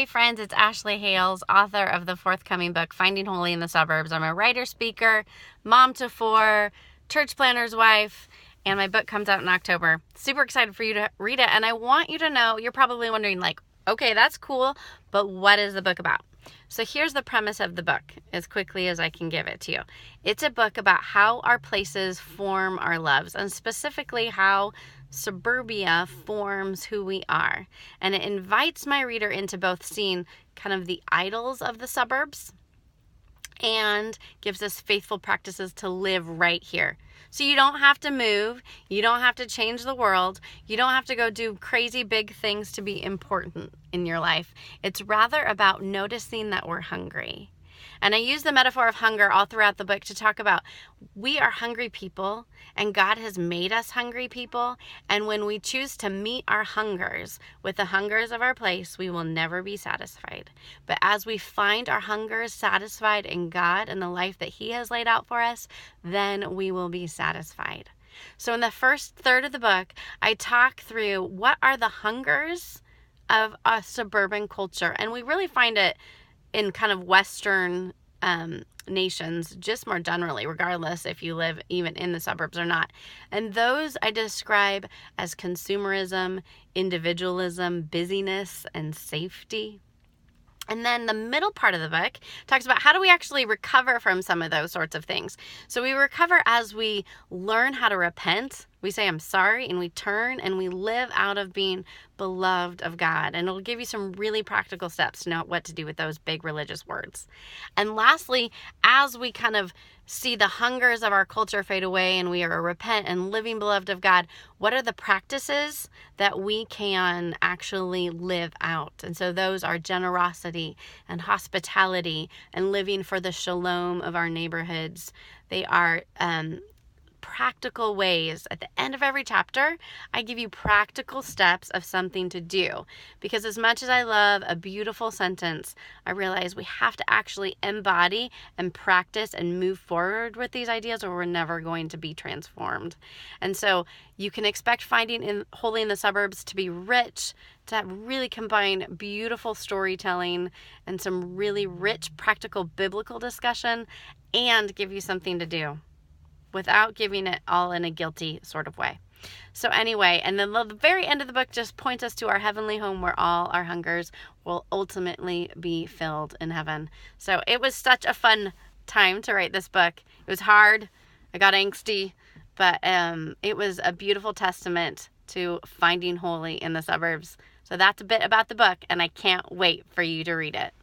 Hey friends, it's Ashley Hales, author of the forthcoming book, Finding Holy in the Suburbs. I'm a writer, speaker, mom to 4, church planner's wife, and my book comes out in October. Super excited for you to read it, and I want you to know, you're probably wondering okay, that's cool, but what is the book about? So here's the premise of the book, as quickly as I can give it to you. It's a book about how our places form our loves, and specifically how suburbia forms who we are. And it invites my reader into both seeing kind of the idols of the suburbs and gives us faithful practices to live right here. So you don't have to move, you don't have to change the world, you don't have to go do crazy big things to be important in your life. It's rather about noticing that we're hungry. And I use the metaphor of hunger all throughout the book to talk about we are hungry people, and God has made us hungry people. And when we choose to meet our hungers with the hungers of our place, we will never be satisfied. But as we find our hungers satisfied in God and the life that He has laid out for us, then we will be satisfied. So in the first third of the book, I talk through what are the hungers of a suburban culture. And we really find it in kind of Western nations, just more generally, regardless if you live even in the suburbs or not. And those I describe as consumerism, individualism, busyness, and safety. And then the middle part of the book talks about how do we actually recover from some of those sorts of things. So we recover as we learn how to repent. We say, I'm sorry, and we turn and we live out of being beloved of God. And it'll give you some really practical steps to know what to do with those big religious words. And lastly, as we kind of see the hungers of our culture fade away and we are repent and living beloved of God, what are the practices that we can actually live out? And so those are generosity and hospitality and living for the shalom of our neighborhoods. They are practical ways. At the end of every chapter, I give you practical steps of something to do. Because as much as I love a beautiful sentence, I realize we have to actually embody and practice and move forward with these ideas or we're never going to be transformed. And so you can expect Finding Holy in the Suburbs to be rich, to have really combine beautiful storytelling and some really rich, practical, biblical discussion, and give you something to do without giving it all in a guilty sort of way. So anyway, and then the very end of the book just points us to our heavenly home where all our hungers will ultimately be filled in heaven. So it was such a fun time to write this book. It was hard. I got angsty, but it was a beautiful testament to finding holy in the suburbs. So that's a bit about the book, and I can't wait for you to read it.